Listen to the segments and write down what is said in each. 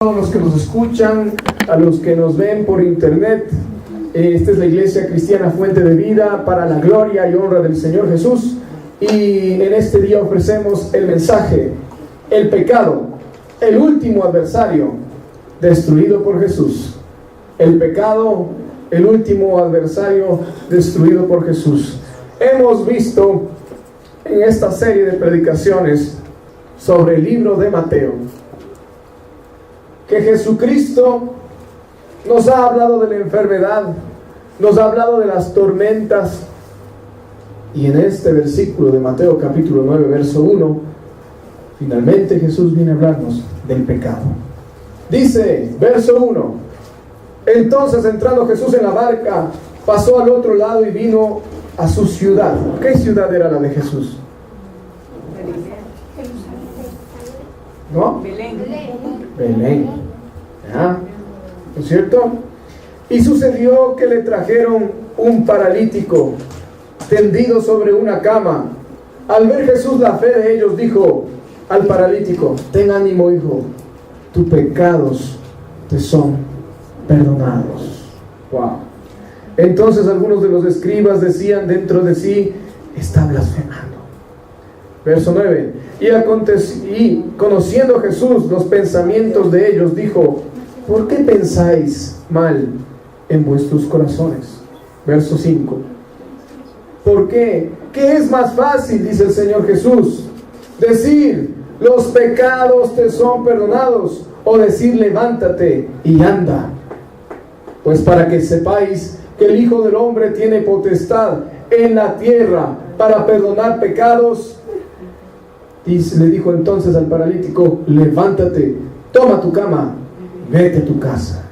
A los que nos escuchan, a los que nos ven por internet. Esta es la Iglesia Cristiana Fuente de Vida para la gloria y honra del Señor Jesús. Y en este día ofrecemos el mensaje: el pecado, el último adversario, destruido por Jesús. El pecado, el último adversario, destruido por Jesús. Hemos visto en esta serie de predicaciones sobre el libro de Mateo que Jesucristo nos ha hablado de la enfermedad, nos ha hablado de las tormentas, y en este versículo de Mateo capítulo 9 verso 1 finalmente Jesús viene a hablarnos del pecado. Dice verso 1: entonces, entrando Jesús en la barca, pasó al otro lado y vino a su ciudad. ¿Qué ciudad era la de Jesús? ¿No? Belén. ¿Ya? ¿No es cierto? Y sucedió que le trajeron un paralítico tendido sobre una cama. Al ver Jesús la fe de ellos, dijo al paralítico: ten ánimo, hijo, tus pecados te son perdonados. Wow. Entonces algunos de los escribas decían dentro de sí: está blasfemando. Verso 9: y conociendo Jesús los pensamientos de ellos, dijo: ¿por qué pensáis mal en vuestros corazones? Verso 5: ¿por qué? ¿Qué es más fácil, dice el Señor Jesús, decir los pecados te son perdonados, o decir levántate y anda? Pues para que sepáis que el Hijo del Hombre tiene potestad en la tierra para perdonar pecados. Y le dijo entonces al paralítico: levántate, toma tu cama, vete a tu casa.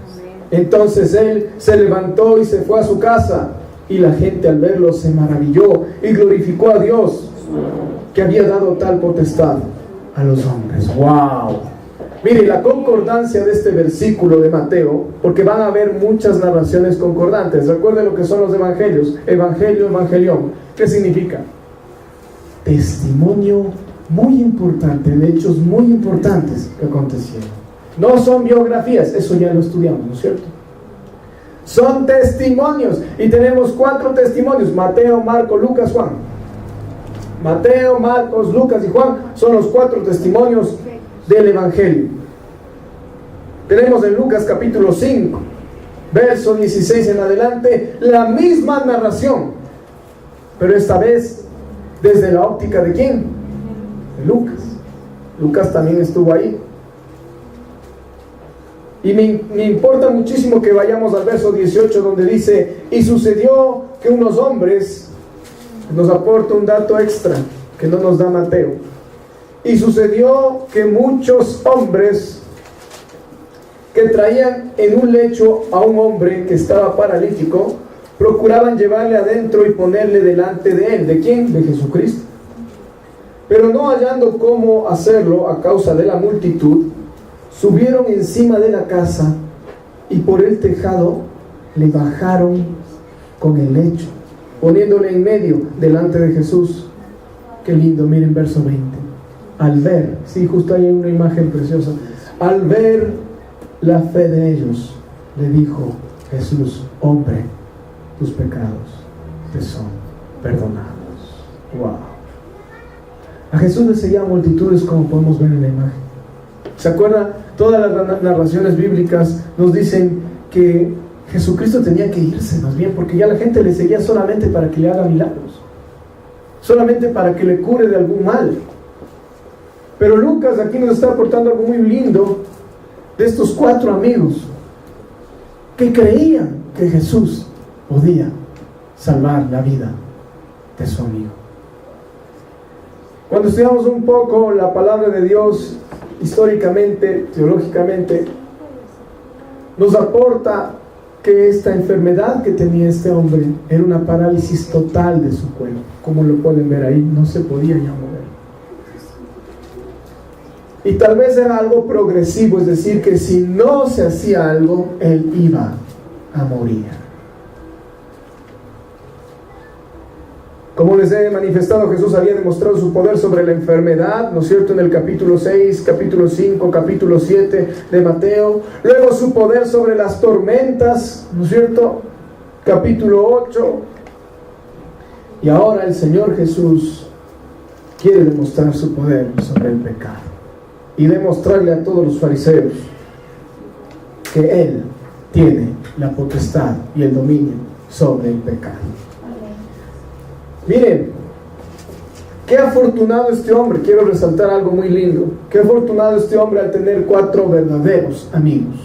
Entonces él se levantó y se fue a su casa, y la gente al verlo se maravilló y glorificó a Dios, que había dado tal potestad a los hombres. ¡Wow! Mire, la concordancia de este versículo de Mateo, porque van a haber muchas narraciones concordantes. Recuerden lo que son los evangelios: evangelio, evangelión. ¿Qué significa? Testimonio muy importante, de hechos muy importantes que acontecieron. No son biografías, eso ya lo estudiamos, ¿no es cierto? Son testimonios, y tenemos 4 testimonios: Mateo, Marcos, Lucas, Juan. Mateo, Marcos, Lucas y Juan son los 4 testimonios del evangelio. Tenemos en Lucas capítulo 5 verso 16 en adelante la misma narración, pero esta vez desde la óptica ¿de quién? De Lucas. Lucas también estuvo ahí. Y me importa muchísimo que vayamos al verso 18, donde dice: y sucedió que unos hombres, nos aporta un dato extra que no nos da Mateo. Y sucedió que muchos hombres que traían en un lecho a un hombre que estaba paralítico, procuraban llevarle adentro y ponerle delante de él. ¿De quién? De Jesucristo. Pero no hallando cómo hacerlo a causa de la multitud, subieron encima de la casa y por el tejado le bajaron con el lecho, poniéndole en medio delante de Jesús. Qué lindo, miren verso 20. Al ver, sí, justo hay una imagen preciosa. Al ver la fe de ellos, le dijo Jesús: hombre, tus pecados te son perdonados. Wow. A Jesús le seguían multitudes, como podemos ver en la imagen. ¿Se acuerdan? Todas las narraciones bíblicas nos dicen que Jesucristo tenía que irse, más bien, porque ya la gente le seguía solamente para que le haga milagros, solamente para que le cure de algún mal. Pero Lucas aquí nos está aportando algo muy lindo de estos 4 amigos que creían que Jesús podía salvar la vida de su amigo. Cuando estudiamos un poco la palabra de Dios, históricamente, teológicamente, nos aporta que esta enfermedad que tenía este hombre era una parálisis total de su cuerpo. Como lo pueden ver ahí, no se podía ya mover. Y tal vez era algo progresivo, es decir, que si no se hacía algo, él iba a morir. Como les he manifestado, Jesús había demostrado su poder sobre la enfermedad, ¿no es cierto?, en el capítulo 6, capítulo 5, capítulo 7 de Mateo. Luego su poder sobre las tormentas, ¿no es cierto?, capítulo 8. Y ahora el Señor Jesús quiere demostrar su poder sobre el pecado y demostrarle a todos los fariseos que Él tiene la potestad y el dominio sobre el pecado. Miren, qué afortunado este hombre. Quiero resaltar algo muy lindo. Qué afortunado este hombre al tener 4 verdaderos amigos.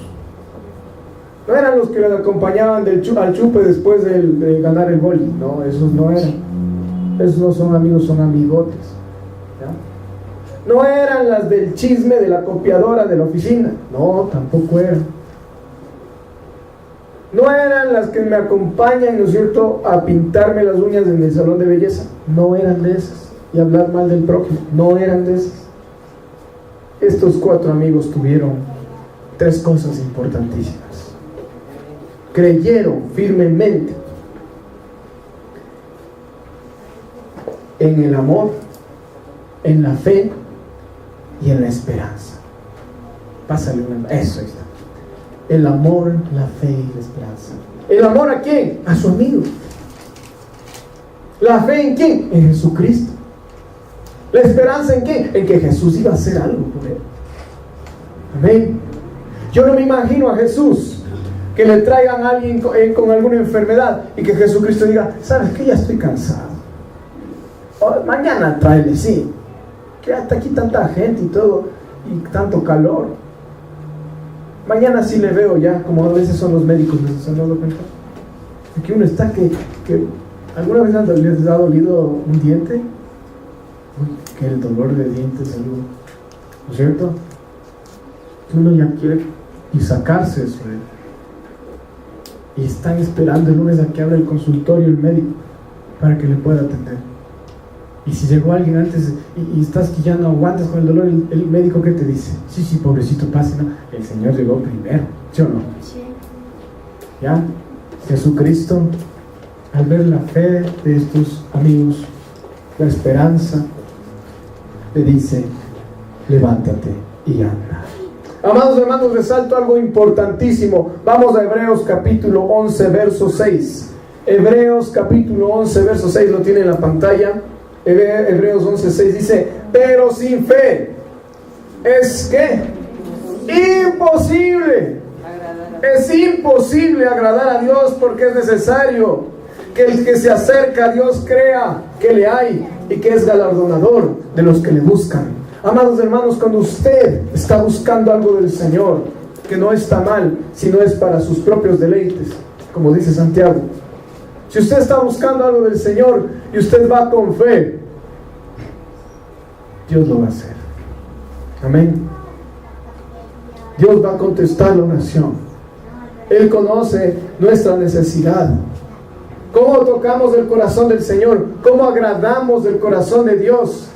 No eran los que le acompañaban al chupe después de ganar el boli. No, esos no eran. Esos no son amigos, son amigotes. ¿Ya? No eran las del chisme de la copiadora de la oficina. No, tampoco eran. No eran las que me acompañan, ¿no es cierto?, a pintarme las uñas en el salón de belleza. No eran de esas. Y hablar mal del prójimo. No eran de esas. Estos 4 amigos tuvieron 3 cosas importantísimas. Creyeron firmemente en el amor, en la fe y en la esperanza. Pásale una. Eso está. El amor, la fe y la esperanza. ¿El amor a quién? A su amigo. ¿La fe en quién? En Jesucristo. ¿La esperanza en quién? En que Jesús iba a hacer algo por él. Amén. Yo no me imagino a Jesús que le traigan a alguien con alguna enfermedad y que Jesucristo diga: ¿sabes qué? Ya estoy cansado. Mañana tráele, sí. Que hasta aquí tanta gente y todo, y tanto calor. Mañana sí le veo ya, como a veces son los médicos, ¿se han dado cuenta? Aquí uno está que ¿alguna vez les ha dolido un diente? Uy, que el dolor de dientes, ¿no es cierto? Uno ya quiere y sacarse eso. Y están esperando el lunes a que abra el consultorio el médico para que le pueda atender. Y si llegó alguien antes y estás que ya no aguantas con el dolor, el médico, ¿qué te dice? Sí, pobrecito, pase, ¿no? El Señor llegó primero, ¿sí o no? Sí. ¿Ya? Jesucristo, al ver la fe de estos amigos, la esperanza, le dice: levántate y anda. Amados hermanos, resalto algo importantísimo. Vamos a Hebreos capítulo 11, verso 6. Hebreos capítulo 11, verso 6, lo tiene en la pantalla. Hebreos 11, 6 dice: pero sin fe es que imposible. Es imposible agradar a Dios, porque es necesario que el que se acerca a Dios crea que le hay y que es galardonador de los que le buscan. Amados hermanos, cuando usted está buscando algo del Señor, que no está mal, si no es para sus propios deleites, como dice Santiago. Si usted está buscando algo del Señor y usted va con fe, Dios lo va a hacer. Amén. Dios va a contestar la oración. Él conoce nuestra necesidad. ¿Cómo tocamos el corazón del Señor? ¿Cómo agradamos el corazón de Dios?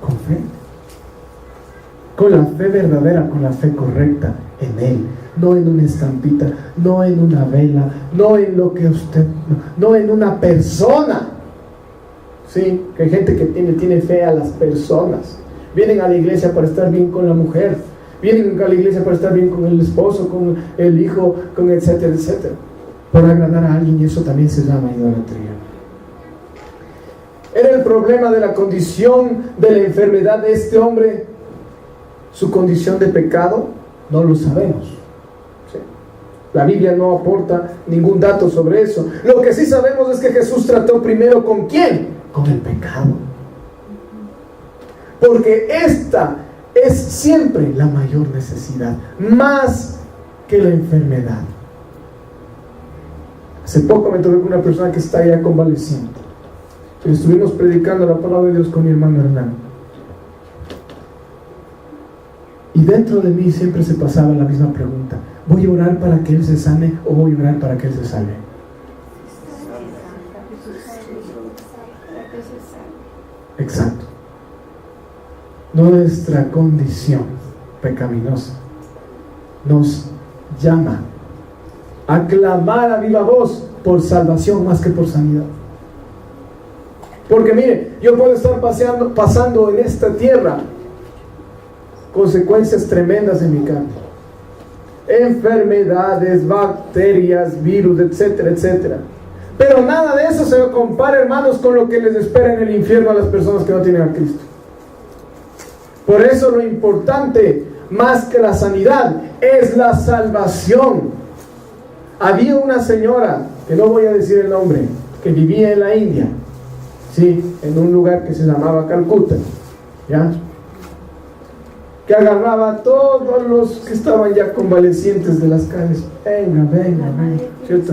Con fe. Con la fe verdadera, con la fe correcta en Él. No en una estampita, no en una vela, no en lo que usted, no en una persona. Sí, que hay gente que tiene fe a las personas. Vienen a la iglesia para estar bien con la mujer, vienen a la iglesia para estar bien con el esposo, con el hijo, con etcétera, etcétera, por agradar a alguien, y eso también se llama idolatría. Era el problema de la condición de la enfermedad de este hombre. Su condición de pecado no lo sabemos. ¿Sí? La Biblia no aporta ningún dato sobre eso. Lo que sí sabemos es que Jesús trató primero ¿con quién? Con el pecado. Porque esta es siempre la mayor necesidad, más que la enfermedad. Hace poco me tocó con una persona que está ya convaleciente. Estuvimos predicando la palabra de Dios con mi hermano Hernán. Y dentro de mí siempre se pasaba la misma pregunta: ¿voy a orar para que él se sane o voy a orar para que él se salve? Exacto. Nuestra condición pecaminosa nos llama a clamar a viva voz por salvación más que por sanidad. Porque mire, yo puedo estar pasando en esta tierra consecuencias tremendas en mi carne, enfermedades, bacterias, virus, etcétera, etcétera. Pero nada de eso se compara, hermanos, con lo que les espera en el infierno a las personas que no tienen a Cristo. Por eso lo importante, más que la sanidad, es la salvación. Había una señora, que no voy a decir el nombre, que vivía en la India, sí, en un lugar que se llamaba Calcuta, ¿ya? Que agarraba a todos los que estaban ya convalecientes de las calles. Venga, ¿cierto?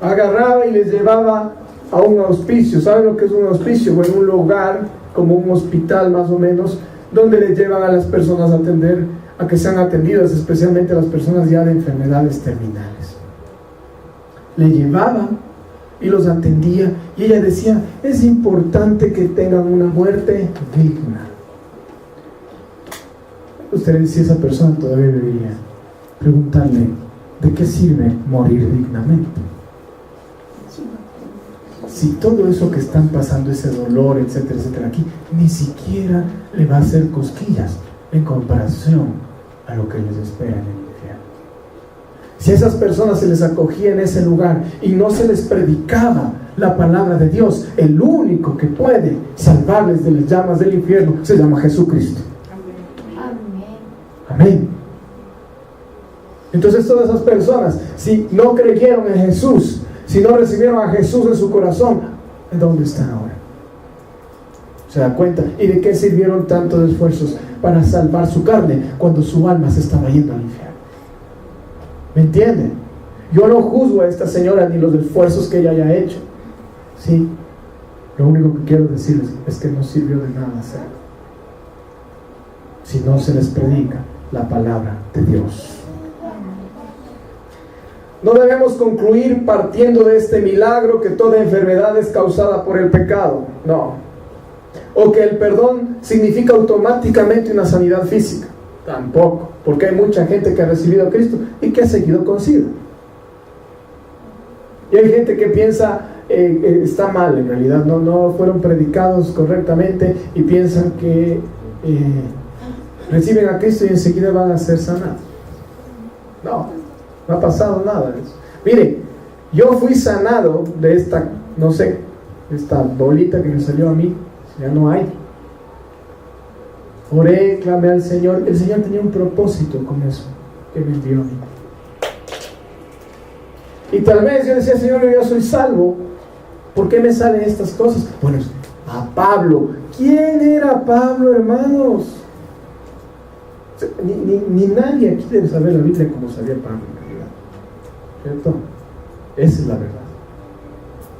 Agarraba y les llevaba a un hospicio. ¿Saben lo que es un hospicio? Bueno, un lugar, como un hospital más o menos, donde les llevan a las personas a que sean atendidas, especialmente a las personas ya de enfermedades terminales. Le llevaba y los atendía, y ella decía, es importante que tengan una muerte digna. Usted decía, esa persona todavía debería preguntarle, ¿de qué sirve morir dignamente? Si todo eso que están pasando, ese dolor, etcétera, etcétera, aquí, ni siquiera le va a hacer cosquillas en comparación a lo que les espera en el infierno. Si a esas personas se les acogía en ese lugar y no se les predicaba la palabra de Dios, el único que puede salvarles de las llamas del infierno se llama Jesucristo. Amén. Entonces todas esas personas, si no creyeron en Jesús, si no recibieron a Jesús en su corazón, ¿en dónde están ahora? ¿Se da cuenta? ¿Y de qué sirvieron tantos esfuerzos para salvar su carne cuando su alma se estaba yendo al infierno? ¿Me entienden? Yo no juzgo a esta señora ni los esfuerzos que ella haya hecho. Sí, lo único que quiero decirles es que no sirvió de nada hacerlo si no se les predica la palabra de Dios. No debemos concluir partiendo de este milagro que toda enfermedad es causada por el pecado, no. O que el perdón significa automáticamente una sanidad física, tampoco, porque hay mucha gente que ha recibido a Cristo y que ha seguido con SIDA. Y hay gente que piensa, está mal en realidad, no fueron predicados correctamente y piensan que reciben a Cristo y enseguida van a ser sanados. No ha pasado nada de eso. Mire, yo fui sanado de esta, no sé, esta bolita que me salió a mí, ya no hay. Oré, clamé al Señor. El Señor tenía un propósito con eso que me envió a mí. Y tal vez yo decía, Señor, yo ya soy salvo, ¿por qué me salen estas cosas? Bueno, a Pablo. ¿Quién era Pablo, hermanos? Ni nadie aquí debe saber la Biblia como sabía Pablo en realidad, ¿cierto? Esa es la verdad.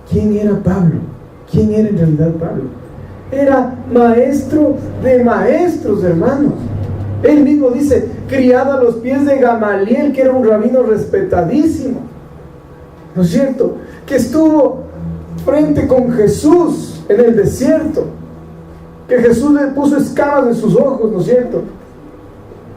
¿Quién era Pablo? ¿Quién era en realidad Pablo? Era maestro de maestros, hermanos. Él mismo dice, criado a los pies de Gamaliel, que era un rabino respetadísimo, ¿no es cierto? Que estuvo frente con Jesús en el desierto, que Jesús le puso escamas en sus ojos, ¿no es cierto?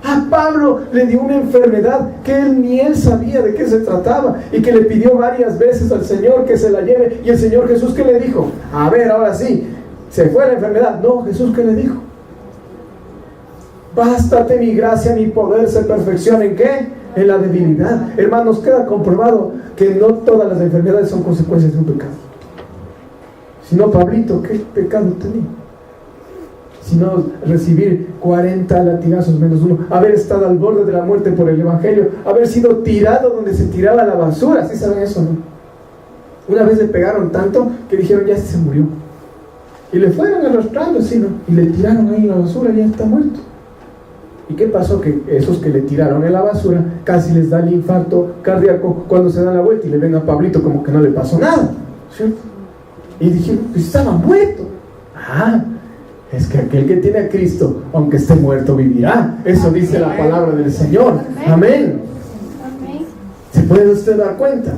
A Pablo le dio una enfermedad que ni él sabía de qué se trataba y que le pidió varias veces al Señor que se la lleve. Y el Señor Jesús, ¿qué le dijo? A ver, ahora sí, ¿se fue la enfermedad? No, Jesús, ¿qué le dijo? Bástate mi gracia, mi poder se perfecciona ¿en qué? En la debilidad. Hermanos, queda comprobado que no todas las enfermedades son consecuencias de un pecado. Si no, Pablito, ¿qué pecado tenía? Sino recibir 40 latigazos menos uno, haber estado al borde de la muerte por el Evangelio, haber sido tirado donde se tiraba la basura. ¿Sí saben eso, no? Una vez le pegaron tanto que dijeron, ya se murió, y le fueron arrastrando así, ¿no? Y le tiraron ahí en la basura, ya está muerto. ¿Y qué pasó? Que esos que le tiraron en la basura casi les da el infarto cardíaco cuando se dan la vuelta y le ven a Pablito como que no le pasó nada, ¿cierto? Y dijeron, pues estaba muerto. Es que aquel que tiene a Cristo, aunque esté muerto, vivirá. Eso dice la palabra del Señor. Amén. ¿Se puede usted dar cuenta?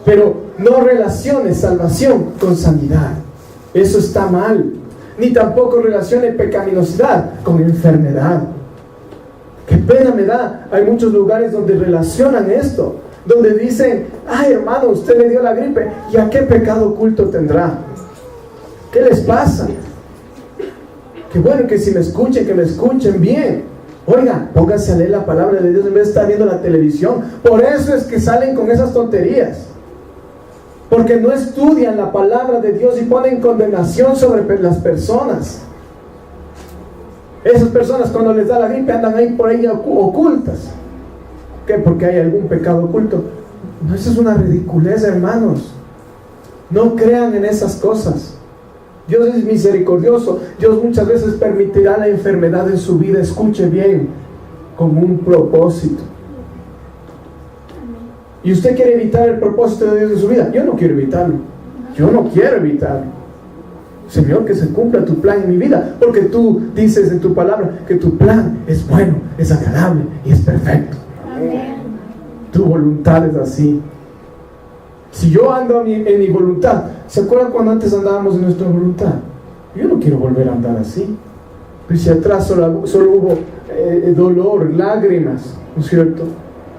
Pero no relacione salvación con sanidad. Eso está mal. Ni tampoco relacione pecaminosidad con enfermedad. ¿Ok? Qué pena me da. Hay muchos lugares donde relacionan esto, donde dicen: ay, hermano, usted le dio la gripe, ¿y a qué pecado oculto tendrá? ¿Qué les pasa? Qué bueno que si me escuchen, que me escuchen bien. Oigan, pónganse a leer la palabra de Dios en vez de estar viendo la televisión. Por eso es que salen con esas tonterías, porque no estudian la palabra de Dios y ponen condenación sobre las personas. Esas personas, cuando les da la gripe, andan ahí por ahí ocultas. ¿Qué? Porque hay algún pecado oculto. No, eso es una ridiculez, hermanos. No crean en esas cosas. Dios es misericordioso. Dios muchas veces permitirá la enfermedad en su vida, escuche bien, con un propósito. ¿Y usted quiere evitar el propósito de Dios en su vida? Yo no quiero evitarlo. Yo no quiero evitarlo. Señor, que se cumpla tu plan en mi vida, porque tú dices en tu palabra que tu plan es bueno, es agradable y es perfecto. Amén. Tu voluntad es así. Si yo ando en mi voluntad, ¿se acuerdan cuando antes andábamos en nuestra voluntad? Yo no quiero volver a andar así. Pero si atrás solo hubo dolor, lágrimas, ¿no es cierto?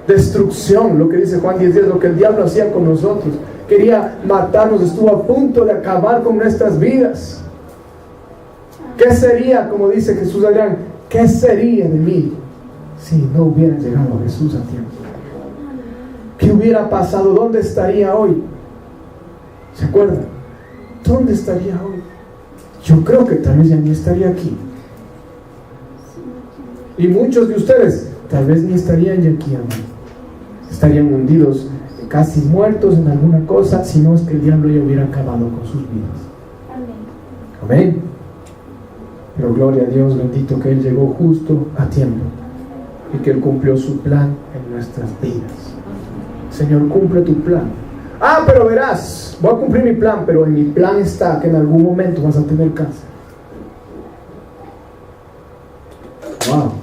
Destrucción, lo que dice Juan 10:10, lo que el diablo hacía con nosotros. Quería matarnos, estuvo a punto de acabar con nuestras vidas. ¿Qué sería, como dice Jesús Adrián, qué sería de mí si no hubiera llegado Jesús a tiempo? ¿Qué hubiera pasado? ¿Dónde estaría hoy? ¿Se acuerdan? ¿Dónde estaría hoy? Yo creo que tal vez ya ni estaría aquí. Y muchos de ustedes tal vez ni estarían ya aquí, hermano. Estarían hundidos, casi muertos en alguna cosa, si no es que el diablo ya hubiera acabado con sus vidas. Amén. Pero gloria a Dios, bendito que Él llegó justo a tiempo y que Él cumplió su plan en nuestras vidas. Señor, cumple tu plan. Ah, pero verás, voy a cumplir mi plan, pero en mi plan está que en algún momento vas a tener cáncer. Wow.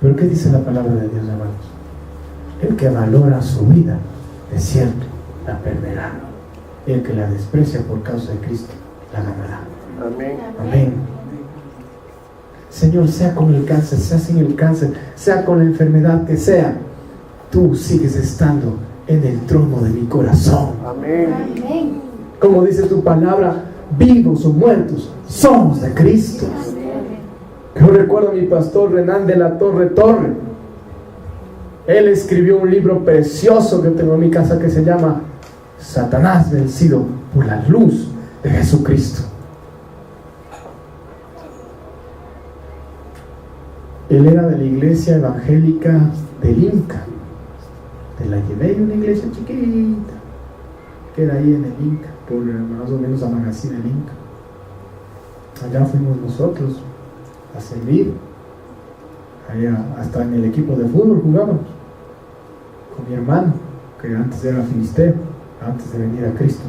Pero ¿qué dice la palabra de Dios, hermanos? El que valora su vida, de cierto, la perderá. Y el que la desprecia por causa de Cristo, la ganará. Amén. Amén. Señor, sea con el cáncer, sea sin el cáncer, sea con la enfermedad que sea, tú sigues estando en el trono de mi corazón. Amén. Amén. Como dice tu palabra, vivos o muertos, somos de Cristo. Yo recuerdo a mi pastor Renan de la Torre. Él escribió un libro precioso que tengo en mi casa que se llama Satanás vencido por la luz de Jesucristo. Él era de la iglesia evangélica del Inca, de la llevé, una iglesia chiquita que era ahí en el Inca, por más o menos a Magazine del Inca. Allá fuimos nosotros a servir. Allá, hasta en el equipo de fútbol jugábamos con mi hermano, que antes era filisteo, antes de venir a Cristo.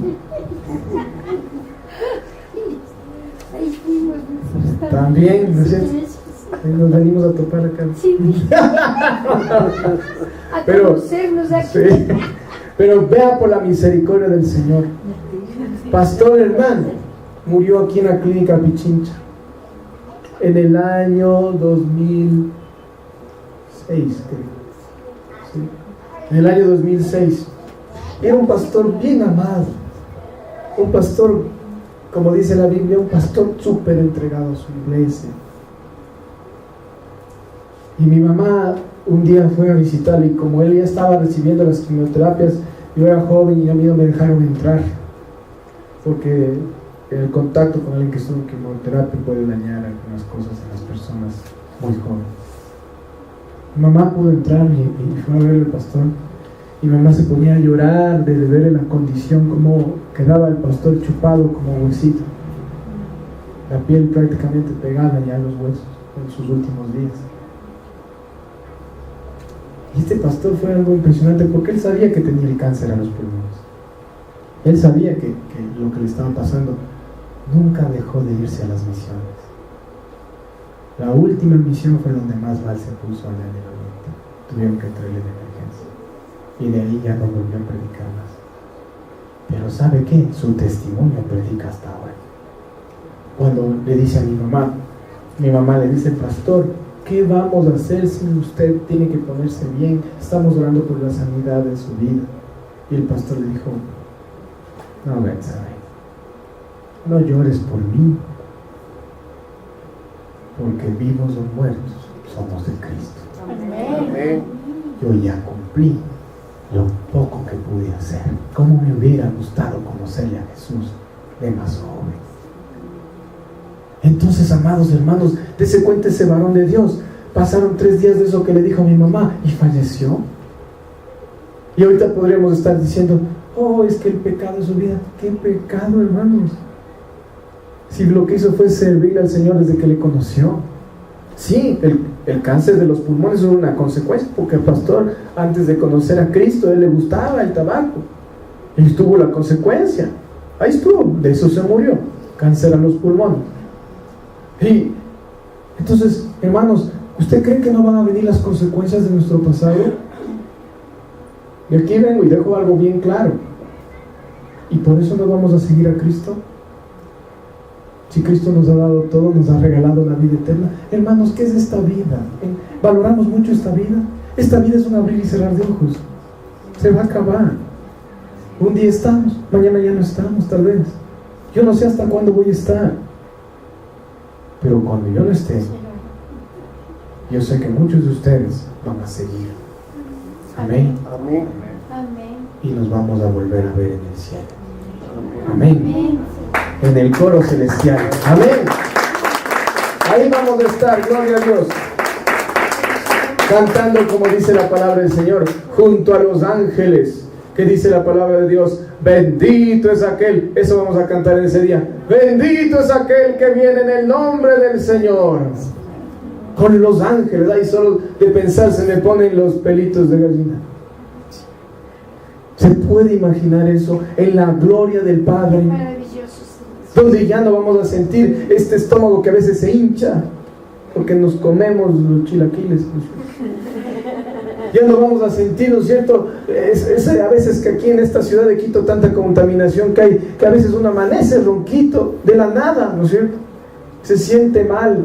También, ¿no es cierto? Nos venimos a topar acá. Pero, sí, pero vea por la misericordia del Señor. Pastor hermano murió aquí en la clínica Pichincha en el año 2006, creo. Sí. En el año 2006. Era un pastor bien amado, un pastor, como dice la Biblia, un pastor súper entregado a su iglesia. Y mi mamá un día fue a visitarle, y como él ya estaba recibiendo las quimioterapias, yo era joven y a mí no me dejaron entrar, porque el contacto con alguien que estuvo en quimioterapia puede dañar algunas cosas en las personas muy jóvenes. Mi mamá pudo entrar y fue a ver al pastor, y mi mamá se ponía a llorar de ver la condición, como quedaba el pastor chupado como huesito, la piel prácticamente pegada ya a los huesos en sus últimos días. Y este pastor fue algo impresionante, porque él sabía que tenía el cáncer a los pulmones. Él sabía que lo que le estaba pasando. Nunca dejó de irse a las misiones. La última misión fue donde más mal se puso en el Oriente. Tuvieron que traerle de emergencia. Y de ahí ya no volvió a predicar más. Pero ¿sabe qué? Su testimonio predica hasta ahora. Cuando le dice a mi mamá le dice: pastor, ¿qué vamos a hacer si usted tiene que ponerse bien? Estamos orando por la sanidad de su vida. Y el pastor le dijo, no, Betsabe, no llores por mí, porque vivos o muertos somos de Cristo. Amén. Yo ya cumplí lo poco que pude hacer. ¿Cómo me hubiera gustado conocerle a Jesús de más joven? Entonces, amados hermanos, dése cuenta ese varón de Dios. Pasaron 3 días de eso que le dijo a mi mamá y falleció. Y ahorita podríamos estar diciendo, oh, es que el pecado de su vida. ¿Qué pecado, hermanos? Si lo que hizo fue servir al Señor desde que le conoció. Sí, el cáncer de los pulmones es una consecuencia, porque el pastor, antes de conocer a Cristo, él le gustaba el tabaco y tuvo la consecuencia. Ahí estuvo, de eso se murió, cáncer a los pulmones. Y entonces, hermanos, ¿usted cree que no van a venir las consecuencias de nuestro pasado? Y aquí vengo y dejo algo bien claro. ¿Y por eso no vamos a seguir a Cristo? Si Cristo nos ha dado todo, nos ha regalado la vida eterna. Hermanos, ¿qué es esta vida? ¿Valoramos mucho esta vida? Esta vida es un abrir y cerrar de ojos. Se va a acabar. Un día estamos, mañana ya no estamos, tal vez. Yo no sé hasta cuándo voy a estar. Pero cuando yo no esté, yo sé que muchos de ustedes van a seguir. Amén. Amén. Y nos vamos a volver a ver en el cielo. Amén. En el coro celestial. Amén. Ahí vamos a estar, gloria a Dios, cantando como dice la palabra del Señor, junto a los ángeles. Que dice la palabra de Dios, bendito es aquel, eso vamos a cantar en ese día, bendito es aquel que viene en el nombre del Señor. Con los ángeles, ahí solo de pensar se me ponen los pelitos de gallina. ¿Se puede imaginar eso? En la gloria del Padre, donde ya no vamos a sentir este estómago que a veces se hincha porque nos comemos los chilaquiles. Ya no vamos a sentir, ¿no es cierto? A veces que aquí en esta ciudad de Quito tanta contaminación que hay, que a veces uno amanece ronquito de la nada, ¿no es cierto? Se siente mal.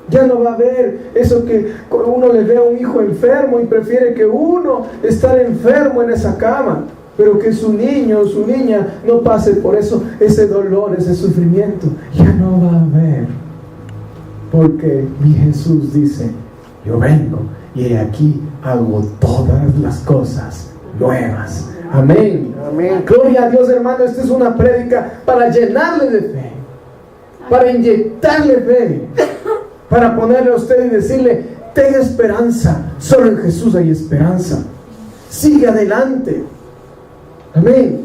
Ya no va a haber eso que uno le ve a un hijo enfermo y prefiere que uno estar enfermo en esa cama, pero que su niño o su niña no pase por eso, ese dolor, ese sufrimiento. Ya no va a haber, porque mi Jesús dice, yo vengo y aquí hago todas las cosas nuevas. Amén. Amén. Gloria a Dios, hermano. Esta es una prédica para llenarle de fe, para inyectarle fe, para ponerle a usted y decirle, tenga esperanza, solo en Jesús hay esperanza, sigue adelante. Amén.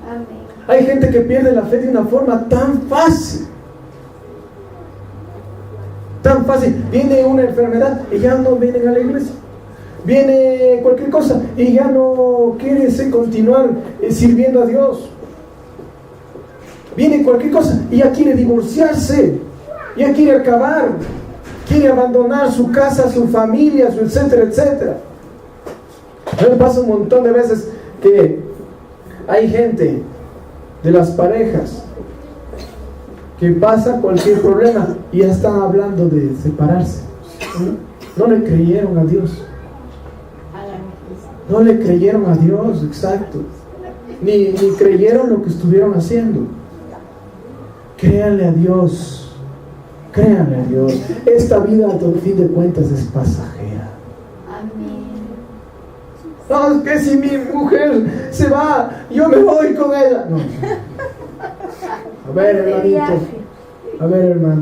Amén. Hay gente que pierde la fe de una forma tan fácil. Tan fácil. Viene una enfermedad y ya no vienen a la iglesia. Viene cualquier cosa y ya no quiere continuar sirviendo a Dios. Viene cualquier cosa y ya quiere divorciarse, ya quiere acabar, quiere abandonar su casa, su familia, su etcétera, etcétera. A mí me pasa un montón de veces que hay gente de las parejas que pasa cualquier problema y ya están hablando de separarse. No le creyeron a Dios. No le creyeron a Dios, exacto. Ni creyeron lo que estuvieron haciendo. Créanle a Dios. Créanle a Dios. Esta vida, al fin de cuentas, es pasajera. No, es que si mi mujer se va, yo me voy con ella. No. A ver, hermanito. A ver, hermano.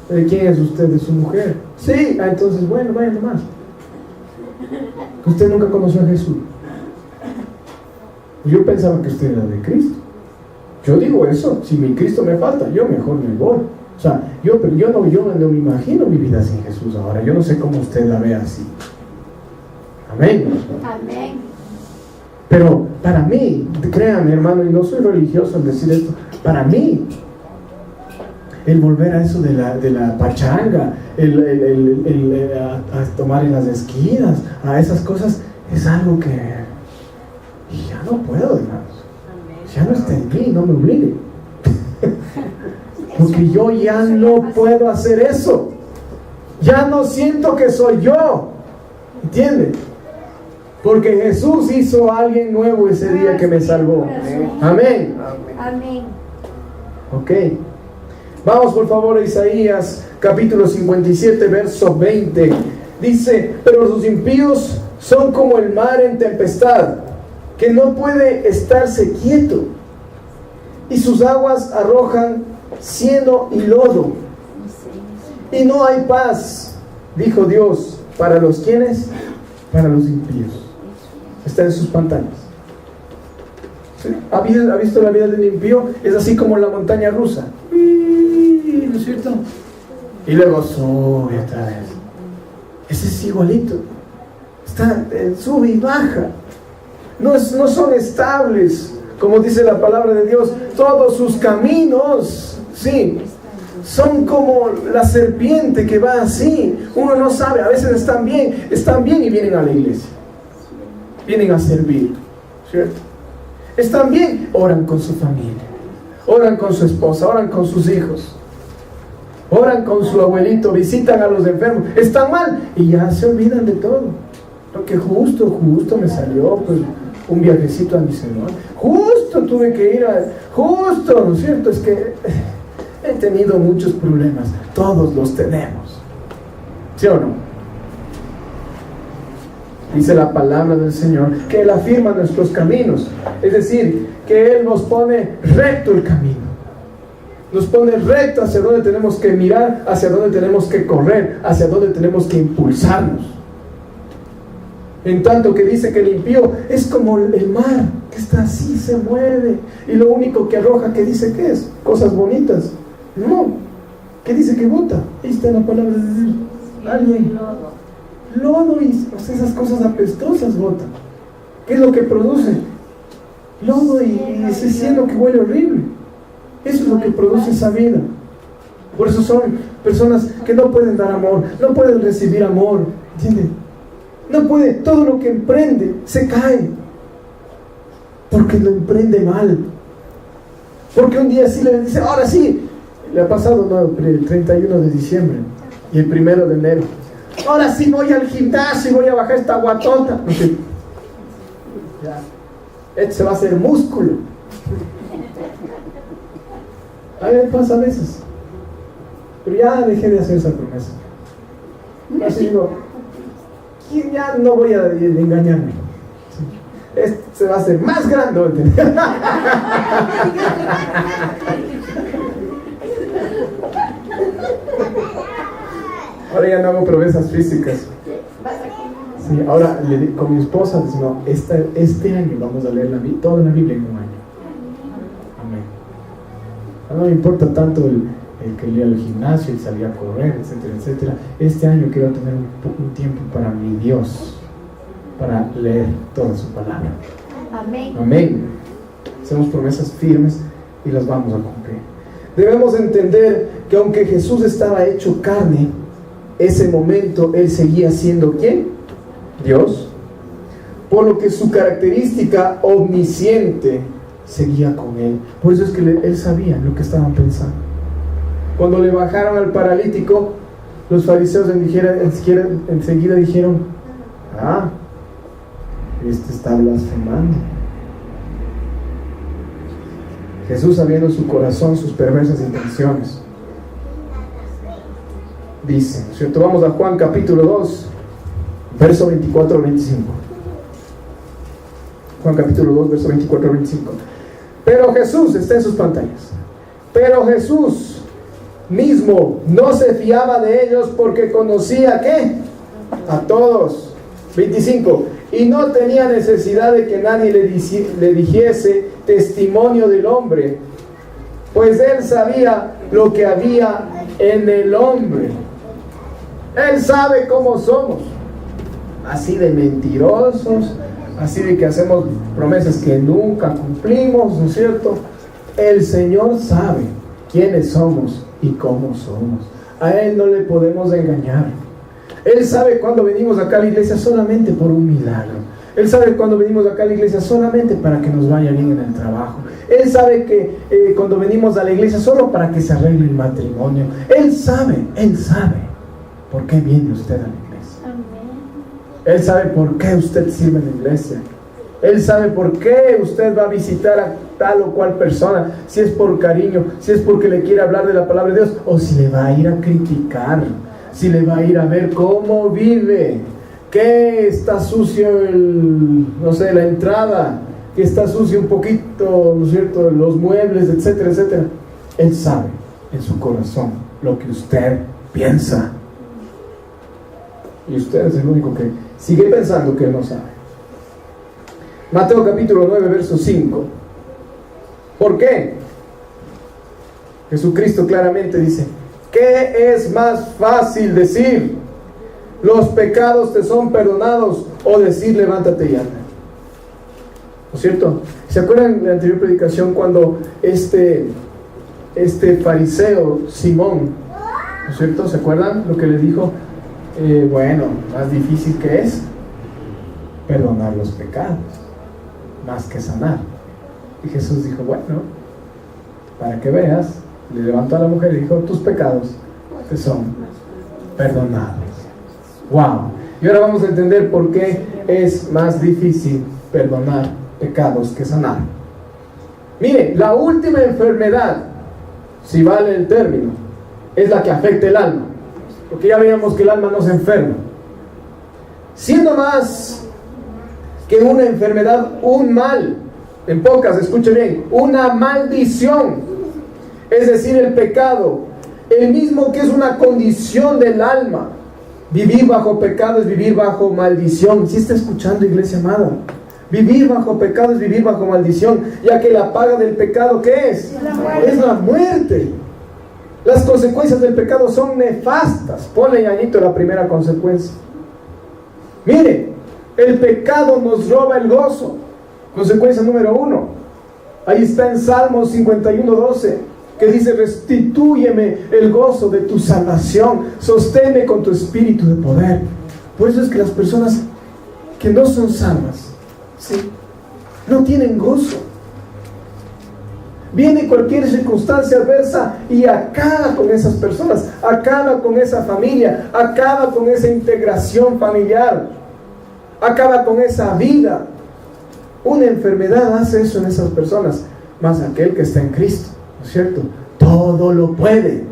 ¿De quién es usted? ¿De su mujer? Sí. Entonces, bueno, vaya nomás. Usted nunca conoció a Jesús. Yo pensaba que usted era de Cristo. Yo digo eso. Si mi Cristo me falta, yo mejor me voy. O sea, yo no me imagino mi vida sin Jesús ahora. Yo no sé cómo usted la ve así. Amén. Amén. Pero para mí, créanme, hermano, y no soy religioso en decir esto, para mí el volver a eso de la pachanga, a tomar en las esquinas, a esas cosas, es algo que ya no puedo, hermanos. Ya no está en mí, no me obligue. Porque yo ya no puedo hacer eso. Ya no siento que soy yo. ¿Entiende? Porque Jesús hizo a alguien nuevo ese día que me salvó. Amén. Amén. Ok. Vamos por favor a Isaías capítulo 57, verso 20. Dice: pero los impíos son como el mar en tempestad, que no puede estarse quieto, y sus aguas arrojan cieno y lodo, y no hay paz, dijo Dios, para los quienes, para los impíos. Está en sus pantanas. ¿Sí? ¿Ha visto la vida del impío? Es así como la montaña rusa, ¿no es cierto? Y luego sube otra vez. Ese es igualito. Está, sube y baja. No son estables, como dice la palabra de Dios. Todos sus caminos, sí, son como la serpiente que va así. Uno no sabe, a veces están bien y vienen a la iglesia, vienen a servir, ¿cierto? Están bien, oran con su familia, oran con su esposa, oran con sus hijos, oran con su abuelito, visitan a los enfermos. Están mal y ya se olvidan de todo. Lo que justo me salió, pues, un viajecito a mi Señor. Justo tuve que ir justo, ¿no es cierto? Es que he tenido muchos problemas. Todos los tenemos. ¿Sí o no? Dice la palabra del Señor que Él afirma nuestros caminos. Es decir, que Él nos pone recto el camino. Nos pone recto hacia donde tenemos que mirar, hacia donde tenemos que correr, hacia donde tenemos que impulsarnos. En tanto que dice que el impío es como el mar, que está así, se mueve, y lo único que arroja, que dice que es cosas bonitas. No, ¿qué dice que bota? Ahí está la palabra de Dios. Alguien, lodo y esas cosas apestosas botan. ¿Qué es lo que produce? Lodo y ese cielo que huele horrible. Eso es lo que produce esa vida. Por eso son personas que no pueden dar amor, no pueden recibir amor, ¿entienden? No puede, todo lo que emprende se cae, porque lo emprende mal. Porque un día sí le dice, ahora sí, le ha pasado, no, el 31 de diciembre y el 1 de enero, ahora sí voy al gimnasio y voy a bajar esta guatota. Ya, esto se va a hacer músculo. A mí me pasa a veces, pero ya dejé de hacer esa promesa. Así digo, ya no voy a engañarme. Este se va a hacer más grande. Ahora ya no hago promesas físicas. Sí, ahora con mi esposa decimos, este año vamos a leer toda la Biblia en un año. Amén. No me importa tanto el que lea el gimnasio y salía a correr, etcétera, etcétera. Este año quiero tener un tiempo para mi Dios, para leer toda su palabra. Amén. Amén. Hacemos promesas firmes y las vamos a cumplir. Debemos entender que aunque Jesús estaba hecho carne, ese momento Él seguía siendo ¿quién? Dios. Por lo que su característica omnisciente seguía con Él. Por eso es que Él sabía lo que estaban pensando. Cuando le bajaron al paralítico, los fariseos enseguida dijeron, este está blasfemando. Jesús, sabiendo en su corazón sus perversas intenciones, dice, ¿cierto? Vamos a Juan capítulo 2, verso 24 al 25. Juan capítulo 2, verso 24 al 25. Pero Jesús, está en sus pantallas, pero Jesús mismo no se fiaba de ellos porque conocía ¿qué? A todos. 25. Y no tenía necesidad de que nadie le dijese testimonio del hombre, pues Él sabía lo que había en el hombre. Él sabe cómo somos, así de mentirosos, así de que hacemos promesas que nunca cumplimos, ¿no es cierto? El Señor sabe quiénes somos y cómo somos. A Él no le podemos engañar. Él sabe cuando venimos acá a la iglesia solamente por un milagro. Él sabe cuando venimos acá a la iglesia solamente para que nos vaya bien en el trabajo. Él sabe que cuando venimos a la iglesia solo para que se arregle el matrimonio. Él sabe. por qué viene usted a la iglesia. Él sabe por qué usted sirve en la iglesia. Él sabe por qué usted va a visitar a tal o cual persona, si es por cariño, si es porque le quiere hablar de la palabra de Dios, o si le va a ir a criticar, si le va a ir a ver cómo vive, que está sucio la entrada, que está sucio un poquito, ¿no es cierto?, los muebles, etcétera, etcétera. Él sabe en su corazón lo que usted piensa. Y usted es el único que sigue pensando que él no sabe. Mateo capítulo 9, verso 5. ¿Por qué? Jesucristo claramente dice: ¿qué es más fácil decir, los pecados te son perdonados, o decir, levántate y anda? ¿No es cierto? ¿Se acuerdan de la anterior predicación cuando este fariseo Simón, ¿no es cierto? ¿Se acuerdan lo que le dijo? Bueno, más difícil que es perdonar los pecados, más que sanar. Y Jesús dijo: bueno, para que veas, le levantó a la mujer y dijo: tus pecados te son perdonados. Wow. Y ahora vamos a entender por qué es más difícil perdonar pecados que sanar. Mire, la última enfermedad, si vale el término, es la que afecta el alma, porque ya veíamos que el alma no se enferma. Siendo más que una enfermedad, un mal, en pocas, escuche bien, una maldición, es decir, el pecado, el mismo que es una condición del alma. Vivir bajo pecado es vivir bajo maldición. ¿Sí está escuchando, iglesia amada? Vivir bajo pecado es vivir bajo maldición, ya que la paga del pecado, ¿qué es? Es la muerte. Las consecuencias del pecado son nefastas. Ponle ñañito la primera consecuencia. Mire, el pecado nos roba el gozo. Consecuencia número 1. Ahí está en Salmos 51:12, que dice: restitúyeme el gozo de tu salvación, sosténme con tu espíritu de poder. Por eso es que las personas que no son salvas, ¿sí?, no tienen gozo. Viene cualquier circunstancia adversa y acaba con esas personas, acaba con esa familia, acaba con esa integración familiar, acaba con esa vida. Una enfermedad hace eso en esas personas, más aquel que está en Cristo, ¿no es cierto? Todo lo puede,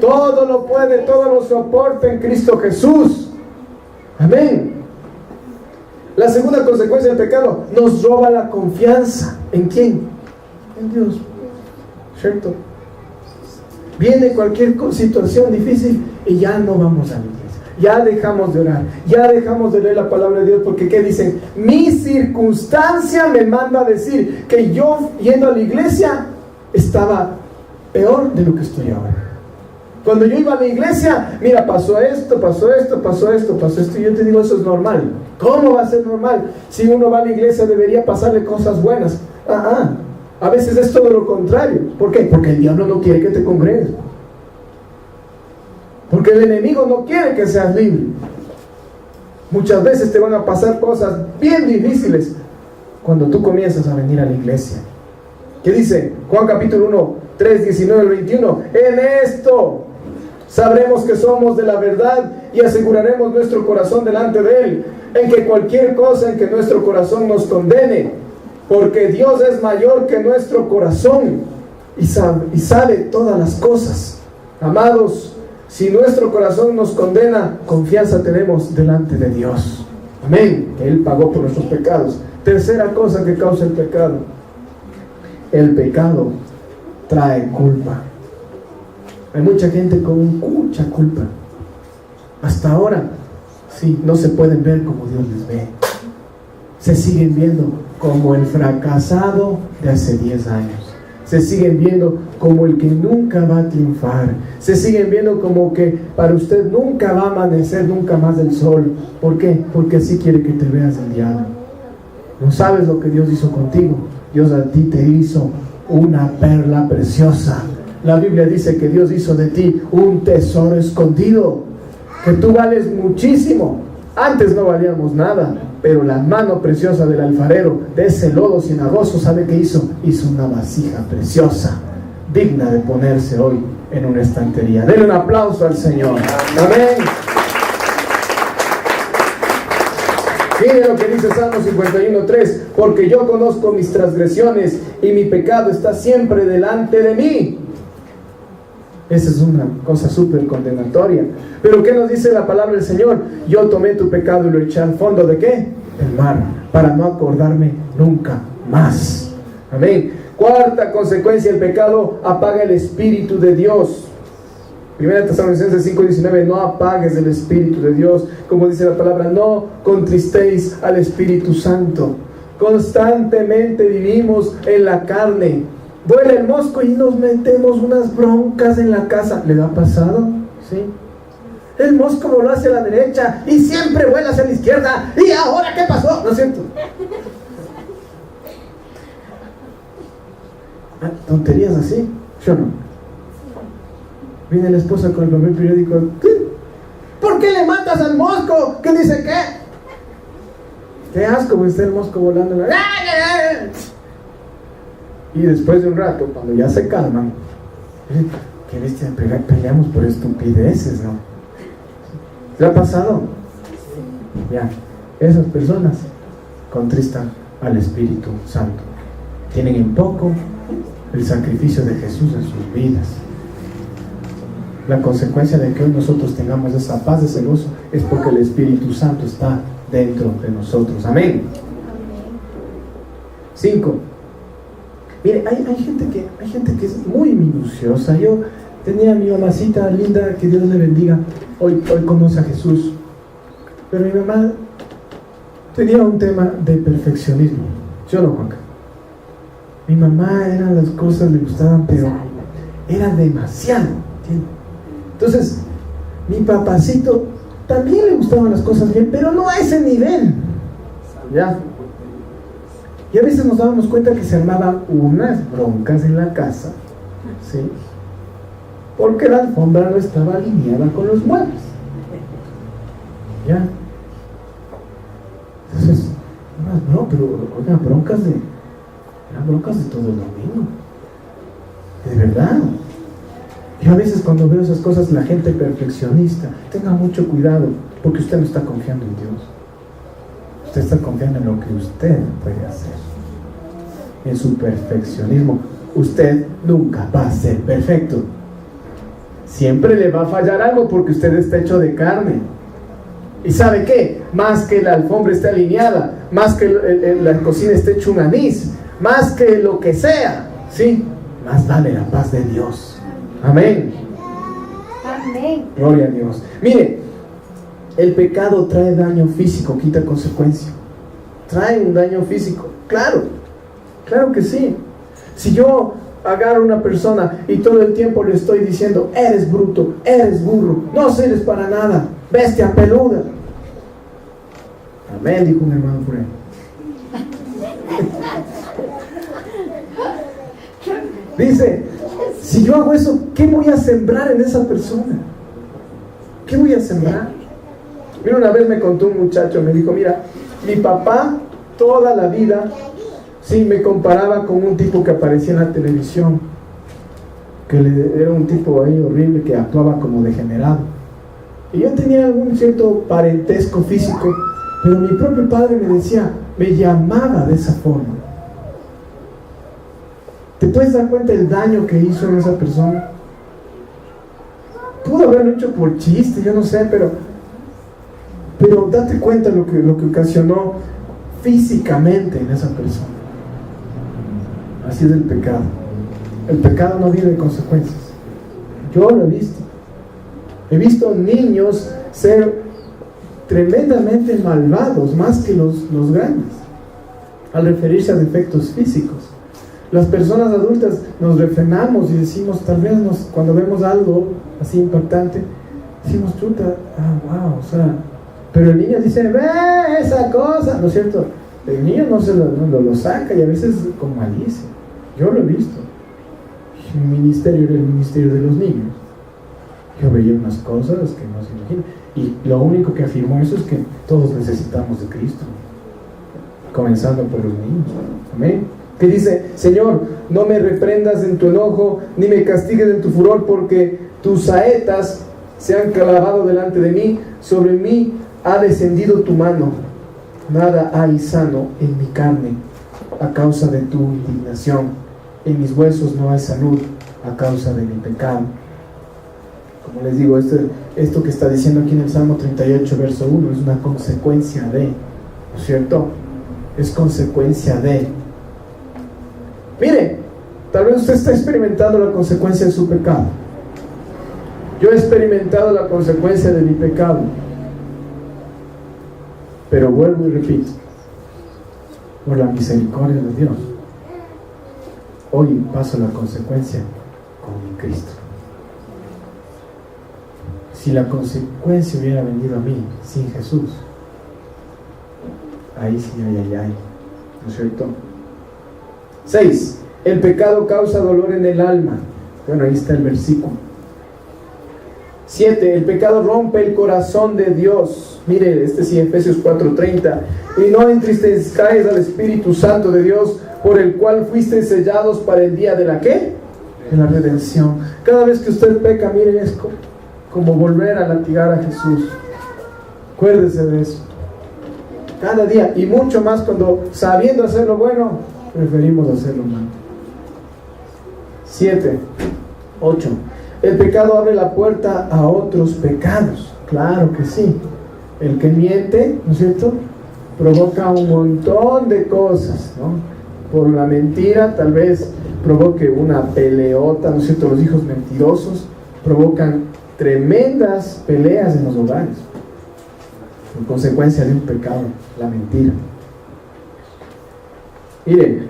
todo lo puede, todo lo soporta en Cristo Jesús. Amén. La segunda consecuencia del pecado: nos roba la confianza. ¿En quién? En Dios, ¿cierto? Viene cualquier situación difícil y ya no vamos a la iglesia, ya dejamos de orar, ya dejamos de leer la palabra de Dios, porque ¿qué dicen? Mi circunstancia me manda a decir que yo, yendo a la iglesia, estaba peor de lo que estoy ahora. Cuando yo iba a la iglesia, mira, pasó esto, pasó esto, pasó esto, pasó esto, y yo te digo, eso es normal. ¿Cómo va a ser normal? Si uno va a la iglesia, debería pasarle cosas buenas. A veces es todo lo contrario. ¿Por qué? Porque el diablo no quiere que te congregues, porque el enemigo no quiere que seas libre. Muchas veces te van a pasar cosas bien difíciles cuando tú comienzas a venir a la iglesia. ¿Qué dice Juan capítulo 1, 3, 19 al 21? En esto sabremos que somos de la verdad y aseguraremos nuestro corazón delante de Él, en que cualquier cosa en que nuestro corazón nos condene, porque Dios es mayor que nuestro corazón y sabe todas las cosas. Amados, si nuestro corazón nos condena, confianza tenemos delante de Dios. Amén. Que Él pagó por nuestros pecados. Tercera cosa que causa el pecado: el pecado trae culpa. Hay mucha gente con mucha culpa. Hasta ahora, sí, no se pueden ver como Dios les ve. Se siguen viendo como el fracasado de hace 10 años. Se siguen viendo como el que nunca va a triunfar. Se siguen viendo como que para usted nunca va a amanecer nunca más el sol. ¿Por qué? Porque así quiere que te veas el diablo. No sabes lo que Dios hizo contigo. Dios a ti te hizo una perla preciosa. La Biblia dice que Dios hizo de ti un tesoro escondido, que tú vales muchísimo. Antes no valíamos nada, pero la mano preciosa del alfarero, de ese lodo cenagoso, ¿sabe qué hizo? Hizo una vasija preciosa, digna de ponerse hoy en una estantería. Denle un aplauso al Señor. Amén. Mire lo que dice Salmo 51:3: porque yo conozco mis transgresiones y mi pecado está siempre delante de mí. Esa es una cosa súper condenatoria. Pero ¿qué nos dice la palabra del Señor? Yo tomé tu pecado y lo eché al fondo ¿de qué? El mar, para no acordarme nunca más. Amén. Cuarta consecuencia: el pecado apaga el Espíritu de Dios. 1 Tesalonicenses 5:19: no apagues el Espíritu de Dios. Como dice la palabra, no contristéis al Espíritu Santo. Constantemente vivimos en la carne. Vuela el mosco y nos metemos unas broncas en la casa. ¿Le ha pasado? Sí. El mosco voló hacia la derecha y siempre vuela hacia la izquierda. ¿Y ahora qué pasó? ¿No es cierto? Tonterías así, ¿sí o no? Viene la esposa con el papel periódico. ¿Qué? ¿Por qué le matas al mosco? ¿Qué dice qué? Qué asco, pues está el mosco volando. Y después de un rato, cuando ya se calman, qué bestia, peleamos por estupideces, ¿no? ¿Le ha pasado? Ya, esas personas contristan al Espíritu Santo. Tienen en poco el sacrificio de Jesús en sus vidas. La consecuencia de que hoy nosotros tengamos esa paz, ese gozo, es porque el Espíritu Santo está dentro de nosotros. Amén. 5. Mire, hay gente que es muy minuciosa. Yo tenía a mi mamacita linda, que Dios le bendiga, hoy conoce a Jesús, pero mi mamá tenía un tema de perfeccionismo. ¿Sí o no, Juanca? Mi mamá, eran las cosas le gustaban, pero era demasiado, ¿entiendes? Entonces, mi papacito también le gustaban las cosas bien, pero no a ese nivel. ¿Ya? Y a veces nos dábamos cuenta que se armaban unas broncas en la casa, ¿sí? Porque la alfombra no estaba alineada con los muebles. ¿Ya? Entonces, eran broncas de todo el domingo. De verdad. Yo a veces cuando veo esas cosas, la gente perfeccionista, tenga mucho cuidado, porque usted no está confiando en Dios. Usted está confiando en lo que usted puede hacer, en su perfeccionismo. Usted nunca va a ser perfecto. Siempre le va a fallar algo, porque usted está hecho de carne. ¿Y sabe qué? Más que la alfombra esté alineada, más que la cocina esté hecho un anís, más que lo que sea, ¿sí? Más vale la paz de Dios. Amén. Amén. Gloria a Dios. Mire, el pecado trae daño físico, quita consecuencia. Trae un daño físico. Claro que sí. Si yo agarro a una persona y todo el tiempo le estoy diciendo: eres bruto, eres burro, no sirves para nada, bestia peluda. Amén, dijo un hermano por ahí. Dice, si yo hago eso, ¿qué voy a sembrar en esa persona? ¿Qué voy a sembrar? Mira, una vez me contó un muchacho, me dijo: mira, mi papá toda la vida, sí, me comparaba con un tipo que aparecía en la televisión, que era un tipo ahí horrible, que actuaba como degenerado. Y yo tenía algún cierto parentesco físico, pero mi propio padre me decía, me llamaba de esa forma. ¿Te puedes dar cuenta del daño que hizo en esa persona? Pudo haberlo hecho por chiste, yo no sé, pero date cuenta lo que ocasionó físicamente en esa persona. Así es el pecado. El pecado no viene de consecuencias. Yo lo he visto. He visto niños ser tremendamente malvados, más que los grandes, al referirse a defectos físicos. Las personas adultas nos refrenamos y decimos, tal vez cuando vemos algo así impactante, decimos, chuta, wow, o sea, pero el niño dice, ve esa cosa, ¿no es cierto? El niño no lo saca, y a veces con malicia. Yo lo he visto. Mi ministerio era el ministerio de los niños. Yo veía unas cosas que no se imaginan, y lo único que afirmó eso es que todos necesitamos de Cristo, comenzando por los niños. Amén. que dice: Señor, no me reprendas en tu enojo, ni me castigues en tu furor, porque tus saetas se han clavado delante de mí, sobre mí ha descendido tu mano. Nada hay sano en mi carne a causa de tu indignación, en mis huesos no hay salud a causa de mi pecado. Como les digo, esto que está diciendo aquí en el Salmo 38, verso 1, es una consecuencia de, ¿no es cierto? Es consecuencia de. Mire, tal vez usted está experimentando la consecuencia de su pecado. Yo he experimentado la consecuencia de mi pecado. Pero vuelvo y repito, por la misericordia de Dios, hoy paso la consecuencia con mi Cristo. Si la consecuencia hubiera venido a mí sin Jesús, ahí sí, ay, ¿no es cierto? 6. El pecado causa dolor en el alma. Bueno, ahí está el versículo. 7. El pecado rompe el corazón de Dios. Mire, sí, Efesios 4:30. Y no entristezcáis al Espíritu Santo de Dios, por el cual fuisteis sellados para el día de la ¿qué? De la redención. Cada vez que usted peca, mire, es como volver a latigar a Jesús. Acuérdese de eso. Cada día, y mucho más cuando, sabiendo hacer lo bueno, preferimos hacerlo mal. 8. El pecado abre la puerta a otros pecados. Claro que sí. El que miente, ¿no es cierto?, provoca un montón de cosas, ¿no? Por la mentira tal vez provoque una peleota, ¿no es cierto? Los hijos mentirosos provocan tremendas peleas en los hogares por consecuencia de un pecado, la mentira. Miren,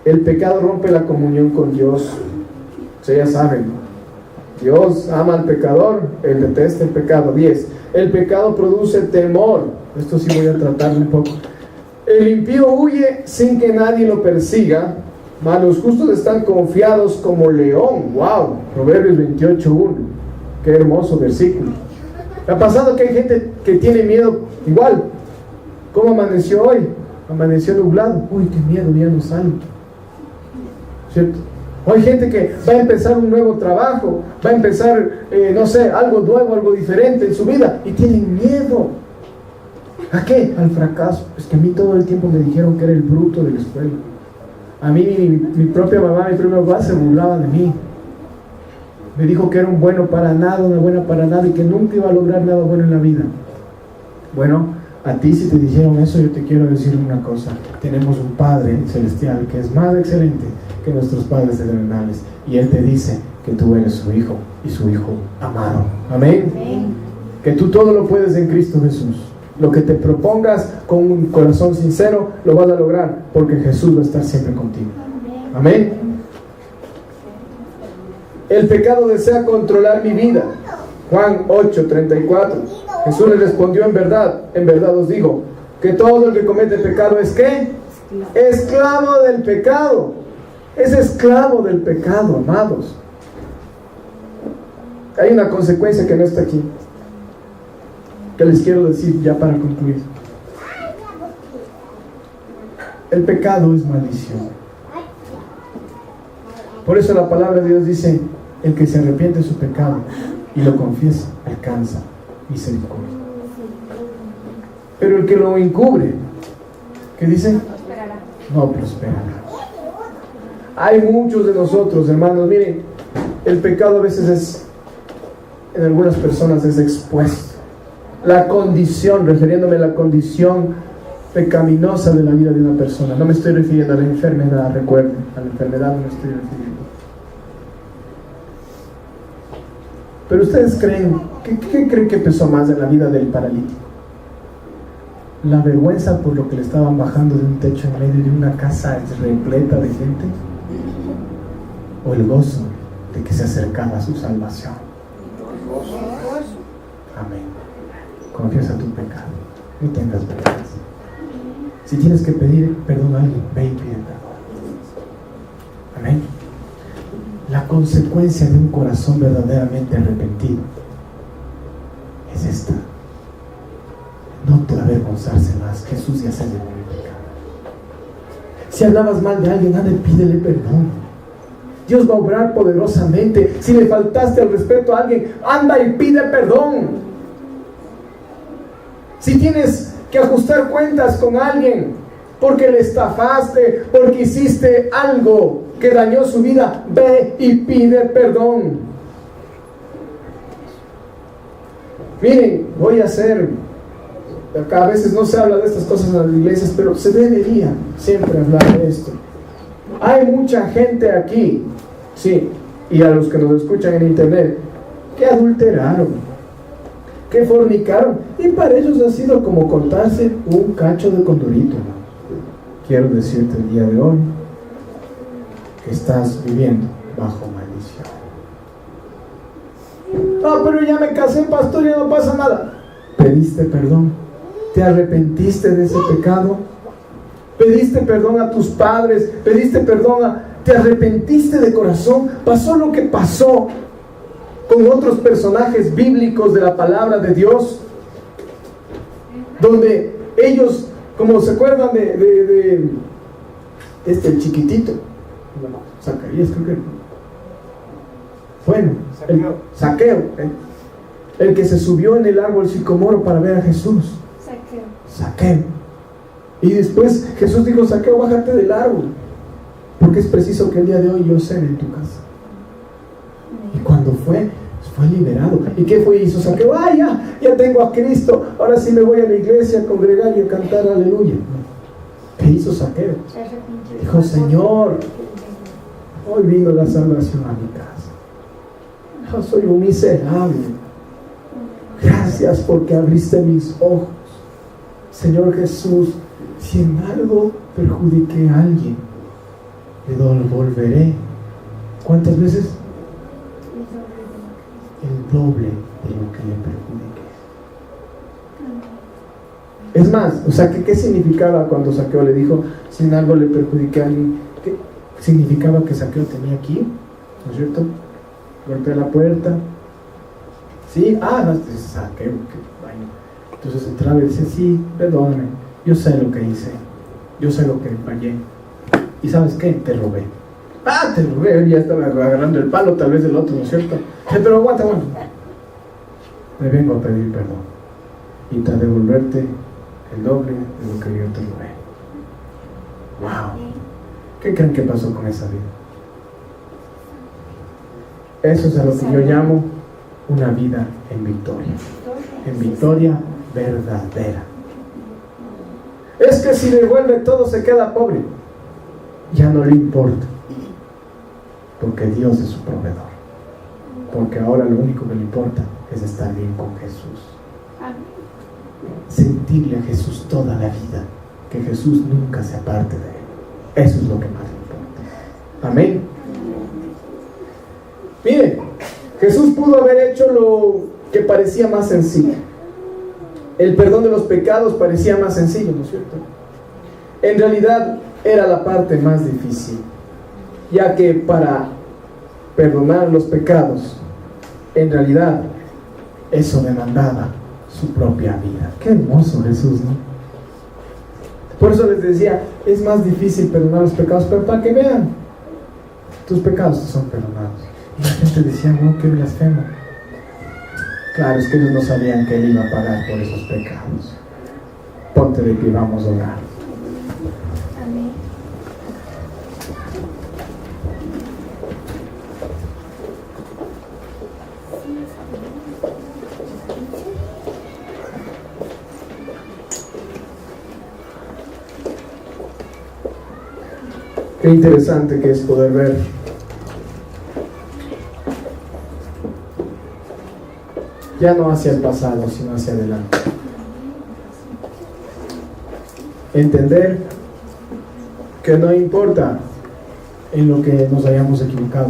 el pecado rompe la comunión con Dios. Ustedes ya saben, ¿no? Dios ama al pecador, Él detesta el pecado. 10. El pecado produce temor. Esto sí voy a tratar un poco. El impío huye sin que nadie lo persiga, mas los justos están confiados como león. ¡Wow! Proverbios 28:1. Qué hermoso versículo. ¿Ha pasado que hay gente que tiene miedo? Igual, ¿cómo amaneció hoy? Amaneció nublado. Uy, qué miedo, ya no salgo. ¿Cierto? O hay gente que va a empezar un nuevo trabajo, va a empezar, no sé, algo nuevo, algo diferente en su vida, y tienen miedo. ¿A qué? Al fracaso. Es que a mí todo el tiempo me dijeron que era el bruto de la escuela. A mí mi propia mamá, mi propio papá se burlaba de mí. Me dijo que era un bueno para nada, una buena para nada, y que nunca iba a lograr nada bueno en la vida. Bueno, a ti si te dijeron eso, yo te quiero decir una cosa. Tenemos un Padre celestial que es más excelente que nuestros padres terrenales, y Él te dice que tú eres su hijo y su hijo amado. Amén. Amén. Que tú todo lo puedes en Cristo Jesús. Lo que te propongas con un corazón sincero lo vas a lograr, porque Jesús va a estar siempre contigo. Amén. El pecado desea controlar mi vida. Juan 8:34. Jesús le respondió: en verdad os digo, que todo el que comete pecado es ¿qué? Esclavo del pecado. Es esclavo del pecado, amados. Hay una consecuencia que no está aquí, que les quiero decir ya para concluir. El pecado es maldición. Por eso la palabra de Dios dice: el que se arrepiente de su pecado y lo confiesa, alcanza misericordia. Pero el que lo encubre, ¿qué dice? No prosperará. Hay muchos de nosotros, hermanos, miren, el pecado a veces en algunas personas es expuesto. La condición, refiriéndome a la condición pecaminosa de la vida de una persona. No me estoy refiriendo a la enfermedad, recuerden, a la enfermedad no me estoy refiriendo. Pero ustedes creen, ¿qué creen que pesó más en la vida del paralítico? ¿La vergüenza por lo que le estaban bajando de un techo en medio de una casa repleta de gente? ¿O el gozo de que se acercaba a su salvación? Amén. Confiesa tu pecado, no tengas vergüenza. Si tienes que pedir perdón a alguien, ve y pide perdón. Amén. La consecuencia de un corazón verdaderamente arrepentido es esta: no te avergonzarse más. Jesús ya se llevó el pecado. Si hablabas mal de alguien, anda y pídele perdón. Dios va a obrar poderosamente. Si le faltaste al respeto a alguien, anda y pide perdón. Si tienes que ajustar cuentas con alguien porque le estafaste, porque hiciste algo que dañó su vida, ve y pide perdón. Miren, voy a hacer, acá a veces no se habla de estas cosas en las iglesias, pero se debería siempre hablar de esto. Hay mucha gente aquí, sí, y a los que nos escuchan en internet, que adulteraron, que fornicaron, y para ellos ha sido como contarse un cacho de condorito. Quiero decirte el día de hoy que estás viviendo bajo maldición. No, pero ya me casé, pastor, ya no pasa nada. ¿Pediste perdón? ¿Te arrepentiste de ese pecado? ¿Pediste perdón a tus padres? ¿Pediste perdón te arrepentiste de corazón? ¿Pasó lo que pasó con otros personajes bíblicos de la palabra de Dios? Donde ellos, como se acuerdan de el chiquitito, Zacarías, creo que bueno, Zaqueo, el que se subió en el árbol sicomoro para ver a Jesús. Zaqueo. Y después Jesús dijo: Zaqueo, bájate del árbol, porque es preciso que el día de hoy yo cene en tu casa. Y cuando fue liberado. ¿Y qué fue? Hizo Zaqueo: ya tengo a Cristo, ahora sí me voy a la iglesia a congregar y a cantar aleluya. ¿Qué hizo Zaqueo? Dijo: Señor, hoy vino la salvación a mi casa. Yo soy un miserable. Gracias porque abriste mis ojos. Señor Jesús, si en algo perjudiqué a alguien, le devolveré. ¿Cuántas veces? El doble de lo que le perjudiqué. Es más, o sea, ¿qué significaba cuando Zaqueo le dijo: si en algo le perjudiqué a alguien? ¿Qué significaba que Zaqueo tenía aquí? ¿No es cierto? Golpea la puerta. Sí, no, es Zaqueo, que vaina. Entonces entraba y dice: sí, perdóname, yo sé lo que hice, yo sé lo que fallé. ¿Y sabes qué? Te robé. Te robé. Él ya estaba agarrando el palo, tal vez del otro, ¿no es cierto? Pero aguanta. Te vengo a pedir perdón y te devolverte el doble de lo que yo te robé. ¡Wow! ¿Qué creen que pasó con esa vida? Eso es a lo que yo llamo una vida en victoria. En victoria verdadera. Es que si devuelve todo se queda pobre. Ya no le importa, porque Dios es su proveedor. Porque ahora lo único que le importa es estar bien con Jesús. Sentirle a Jesús toda la vida, que Jesús nunca se aparte de él. Eso es lo que más le importa. Amén. Mire, Jesús pudo haber hecho lo que parecía más sencillo. El perdón de los pecados parecía más sencillo, ¿no es cierto? En realidad era la parte más difícil, ya que para perdonar los pecados, en realidad eso demandaba su propia vida. Qué hermoso Jesús, ¿no? Por eso les decía, es más difícil perdonar los pecados, pero para que vean, tus pecados son perdonados. Y la gente decía: no, qué blasfemo. Claro, es que ellos no sabían que Él iba a pagar por esos pecados. Ponte de pie, vamos a orar. Amén. Qué interesante que es poder ver ya no hacia el pasado, sino hacia adelante. Entender que no importa en lo que nos hayamos equivocado,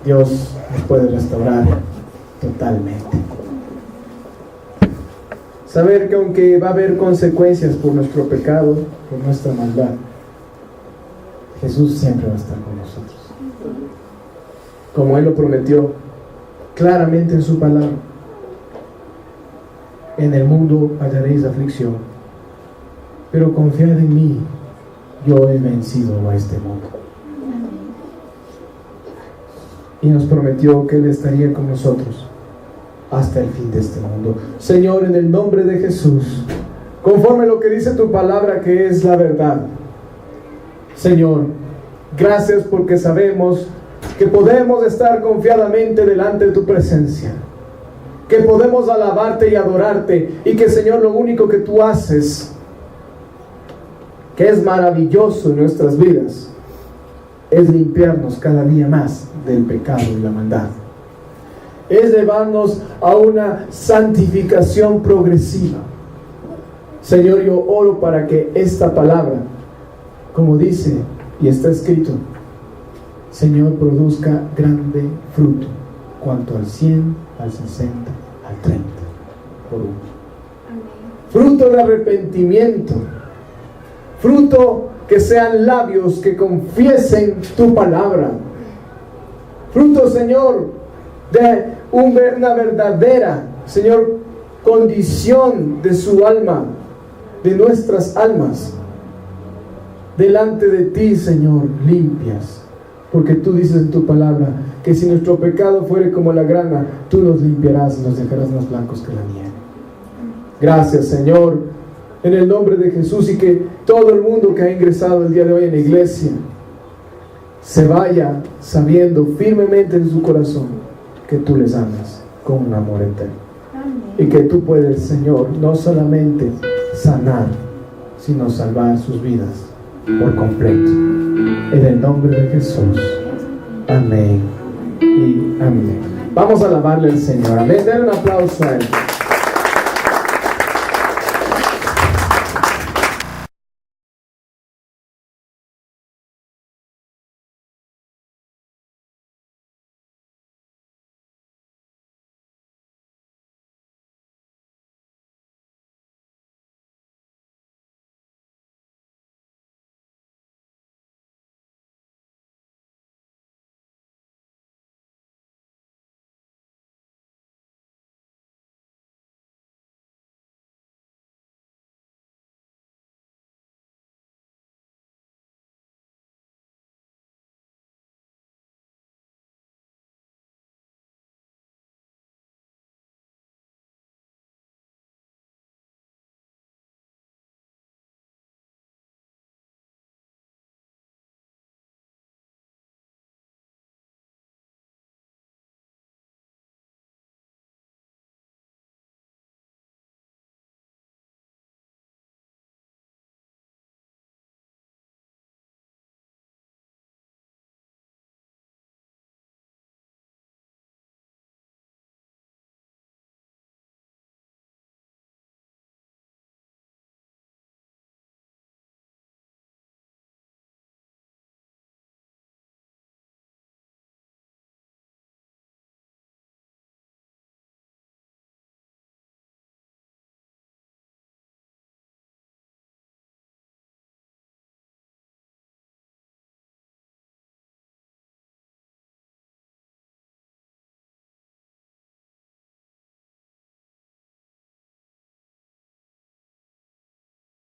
Dios nos puede restaurar totalmente. Saber que aunque va a haber consecuencias por nuestro pecado, por nuestra maldad, Jesús siempre va a estar con nosotros, como Él lo prometió claramente en su palabra. En el mundo hallaréis aflicción, pero confiad en mí, yo he vencido a este mundo. Y nos prometió que Él estaría con nosotros hasta el fin de este mundo. Señor, en el nombre de Jesús, conforme a lo que dice tu palabra, que es la verdad, Señor, gracias porque sabemos que podemos estar confiadamente delante de tu presencia, que podemos alabarte y adorarte, y que, Señor, lo único que tú haces, que es maravilloso en nuestras vidas, es limpiarnos cada día más del pecado y la maldad. Es llevarnos a una santificación progresiva. Señor, yo oro para que esta palabra, como dice y está escrito, Señor, produzca grande fruto, cuanto al 100, al 60, al 30 por uno. Fruto de arrepentimiento, fruto que sean labios que confiesen tu palabra, fruto, Señor, de una verdadera, Señor, condición de su alma, de nuestras almas, delante de ti, Señor, limpias, porque tú dices en tu palabra que si nuestro pecado fuere como la grana, tú nos limpiarás y nos dejarás más blancos que la nieve. Gracias, Señor, en el nombre de Jesús, y que todo el mundo que ha ingresado el día de hoy en la iglesia se vaya sabiendo firmemente en su corazón que tú les amas con un amor eterno. Amén. Y que tú puedes, Señor, no solamente sanar, sino salvar sus vidas por completo. En el nombre de Jesús. Amén y amén. Vamos a alabarle al Señor. Amén. Den un aplauso a Él.